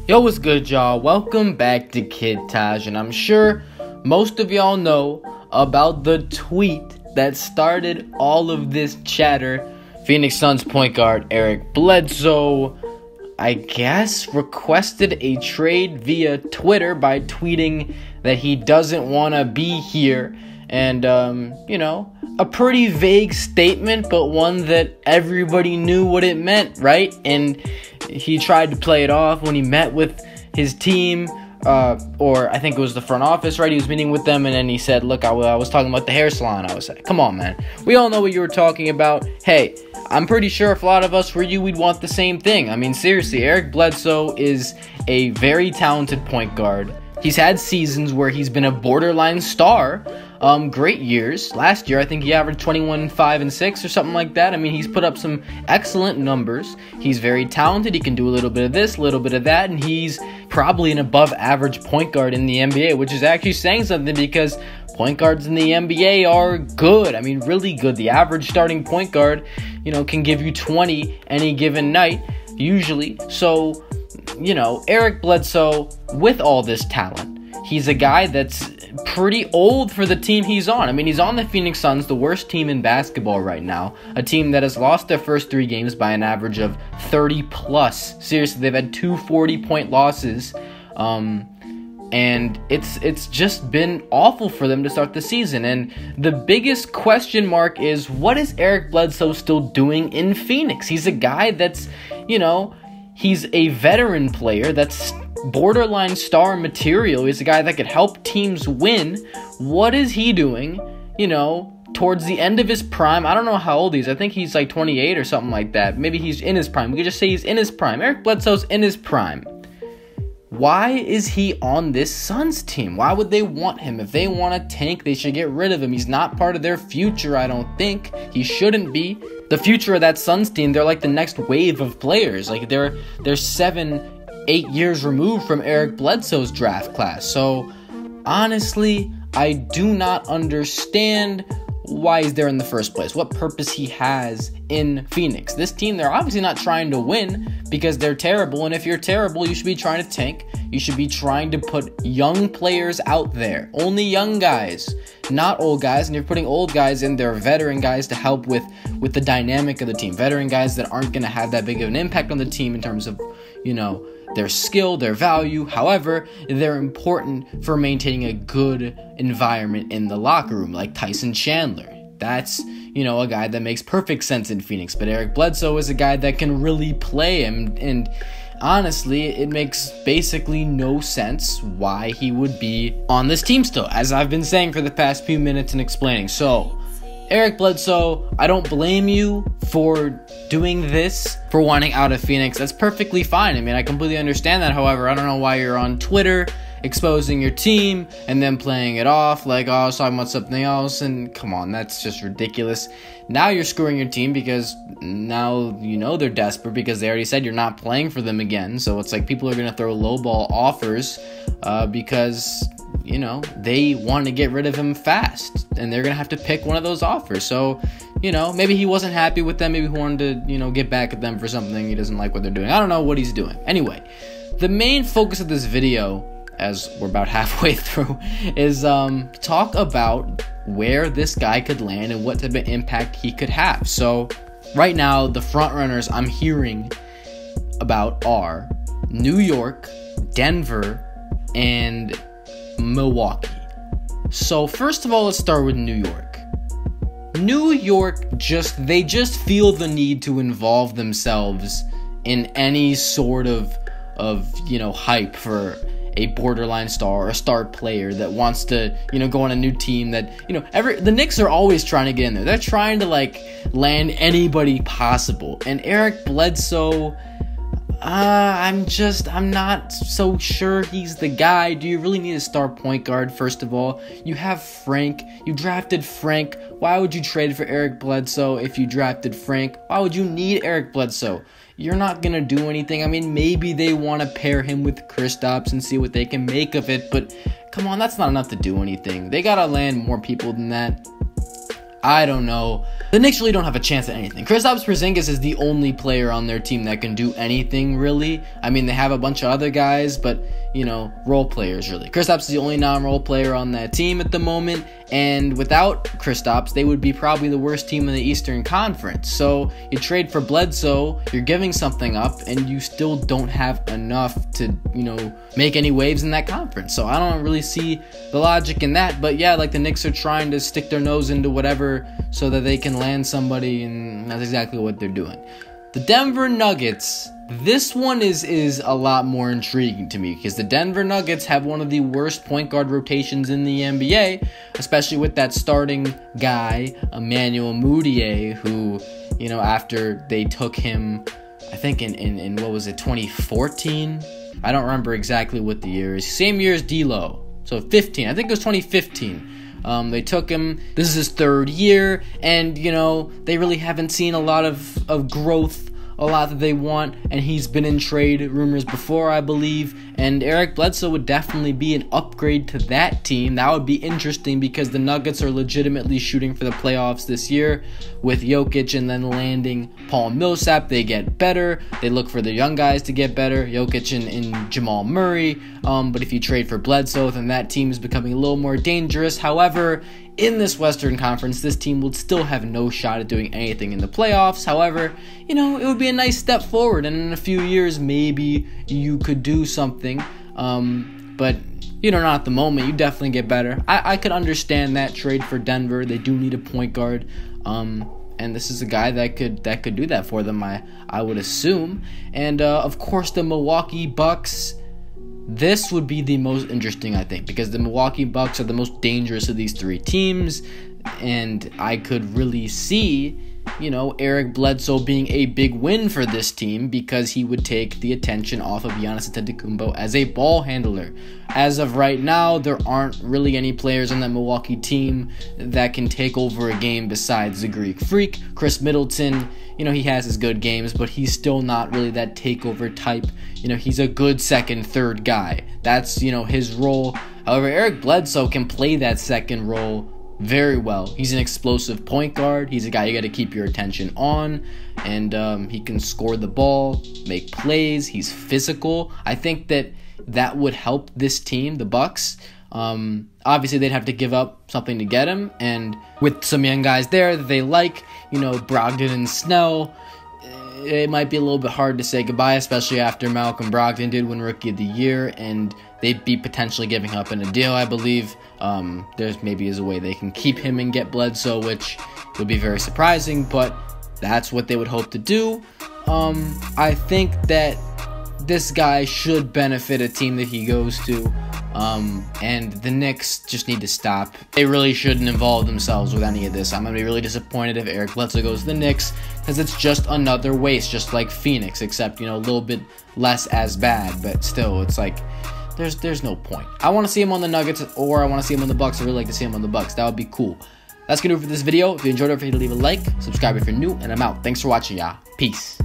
Yo, what's good, y'all? Welcome back to Kid Taj, and I'm sure most of y'all know about the tweet that started all of this chatter. Phoenix Suns point guard Eric Bledsoe, I guess, requested a trade via Twitter by tweeting that he doesn't want to be here. And, a pretty vague statement, but one that everybody knew what it meant, right? And he tried to play it off when he met with his team, or I think it was the front office, right? He was meeting with them, and then he said, look, I was talking about the hair salon. I was like, come on, man. We all know what you were talking about. Hey, I'm pretty sure if a lot of us were you, we'd want the same thing. I mean, seriously, Eric Bledsoe is a very talented point guard. He's had seasons where he's been a borderline star. Great years. Last year, I think he averaged 21, 5, and 6 or something like that. I mean, he's put up some excellent numbers. He's very talented. He can do a little bit of this, a little bit of that, and he's probably an above-average point guard in the NBA, which is actually saying something because point guards in the NBA are good. I mean, really good. The average starting point guard, can give you 20 any given night, usually. So, Eric Bledsoe, with all this talent, he's a guy that's pretty old for the team he's on. I mean, he's on the Phoenix Suns, the worst team in basketball right now. A team that has lost their first 3 games by an average of 30+. Seriously, they've had 2 40-point losses. And it's just been awful for them to start the season. And the biggest question mark is, what is Eric Bledsoe still doing in Phoenix? He's a guy that's, he's a veteran player that's borderline star material. He's a guy that could help teams win. What is he doing, towards the end of his prime? I don't know how old he is. I think he's like 28 or something like that. Maybe he's in his prime. We could just say he's in his prime. Eric Bledsoe's in his prime. Why is he on this Suns team? Why would they want him? If they want to tank, they should get rid of him. He's not part of their future, I don't think. He shouldn't be. The future of that Suns team, they're like the next wave of players. Like they're 7-8 years removed from Eric Bledsoe's draft class. So honestly, I do not understand why he's there in the first place, what purpose he has in Phoenix. This team, they're obviously not trying to win because they're terrible, and if you're terrible, you should be trying to tank. You should be trying to put young players out there, only young guys, not old guys, and you're putting old guys in there, veteran guys to help with the dynamic of the team, veteran guys that aren't going to have that big of an impact on the team in terms of, their skill, their value. However, they're important for maintaining a good environment in the locker room, like Tyson Chandler. That's, a guy that makes perfect sense in Phoenix. But Eric Bledsoe is a guy that can really play him. And honestly, it makes basically no sense why he would be on this team still, as I've been saying for the past few minutes and explaining. So, Eric Bledsoe, I don't blame you for doing this, for wanting out of Phoenix. That's perfectly fine. I mean, I completely understand that. However, I don't know why you're on Twitter exposing your team and then playing it off like, oh, I was talking about something else. And come on, that's just ridiculous. Now you're screwing your team because now they're desperate because they already said you're not playing for them again. So it's like people are going to throw lowball offers because they want to get rid of him fast, and they're going to have to pick one of those offers. So, maybe he wasn't happy with them. Maybe he wanted to, get back at them for something. He doesn't like what they're doing. I don't know what he's doing. Anyway, the main focus of this video, as we're about halfway through, is talk about where this guy could land and what type of impact he could have. So, right now, the front runners I'm hearing about are New York, Denver, and Milwaukee. So first of all, let's start with New York. New York they just feel the need to involve themselves in any sort of hype for a borderline star or a star player that wants to, go on a new team that, the Knicks are always trying to get in there. They're trying to land anybody possible. And Eric Bledsoe, I'm not so sure he's the guy. Do you really need a star point guard, first of all? You have Frank. You drafted Frank. Why would you trade for Eric Bledsoe if you drafted Frank? Why would you need Eric Bledsoe? You're not going to do anything. I mean, maybe they want to pair him with Kristaps and see what they can make of it, but come on, that's not enough to do anything. They got to land more people than that. I don't know. The Knicks really don't have a chance at anything. Kristaps Porzingis is the only player on their team that can do anything, really. I mean, they have a bunch of other guys, but, you know, role players, really. Kristaps is the only non-role player on that team at the moment, and without Kristaps, they would be probably the worst team in the Eastern Conference. So you trade for Bledsoe, you're giving something up, and you still don't have enough to, you know, make any waves in that conference. So I don't really see the logic in that. But yeah, like the Knicks are trying to stick their nose into whatever so that they can land somebody, and that's exactly what they're doing. The Denver Nuggets, this one is a lot more intriguing to me because the Denver Nuggets have one of the worst point guard rotations in the NBA, especially with that starting guy, Emmanuel Mudiay, who, you know, after they took him, I think in what was it, 2014? I don't remember exactly what the year is. Same year as D'Lo. So 15. I think it was 2015. They took him. This is his third year, and, you know, they really haven't seen a lot of growth, a lot that they want, and he's been in trade rumors before, I believe, and Eric Bledsoe would definitely be an upgrade to that team. That would be interesting because the Nuggets are legitimately shooting for the playoffs this year with Jokic and then landing Paul Millsap. They get better. They look for the young guys to get better, Jokic and Jamal Murray, but if you trade for Bledsoe, then that team is becoming a little more dangerous. However, in this Western Conference, this team would still have no shot at doing anything in the playoffs. However, you know, it would be a nice step forward, and in a few years, maybe you could do something. But, you know, not at the moment. You definitely get better. I could understand that trade for Denver. They do need a point guard. And this is a guy that could do that for them, I would assume. And, of course, the Milwaukee Bucks. This would be the most interesting, I think, because the Milwaukee Bucks are the most dangerous of these three teams, and I could really see, you know, Eric Bledsoe being a big win for this team because he would take the attention off of Giannis Antetokounmpo as a ball handler. As of right now, there aren't really any players on that Milwaukee team that can take over a game besides the Greek Freak. Chris Middleton, you know, he has his good games, but he's still not really that takeover type. You know, he's a good second, third guy. That's, you know, his role. However, Eric Bledsoe can play that second role very well. He's an explosive point guard. He's a guy you got to keep your attention on, and he can score the ball, make plays. He's physical. I think that would help this team, the Bucks. Obviously, they'd have to give up something to get him, and with some young guys there that they like, you know, Brogdon and Snell, it might be a little bit hard to say goodbye, especially after Malcolm Brogdon did win Rookie of the Year, and they'd be potentially giving up in a deal, I believe. There's maybe is a way they can keep him and get Bledsoe, which would be very surprising, but that's what they would hope to do. I think that this guy should benefit a team that he goes to, and the Knicks just need to stop. They really shouldn't involve themselves with any of this. I'm going to be really disappointed if Eric Bledsoe goes to the Knicks because it's just another waste, just like Phoenix, except, you know, a little bit less as bad, but still, it's like, there's no point. I want to see him on the Nuggets, or I want to see him on the Bucks. I really like to see him on the Bucks. That would be cool. That's going to do it for this video. If you enjoyed it, feel free to leave a like, subscribe if you're new, and I'm out. Thanks for watching, y'all. Peace.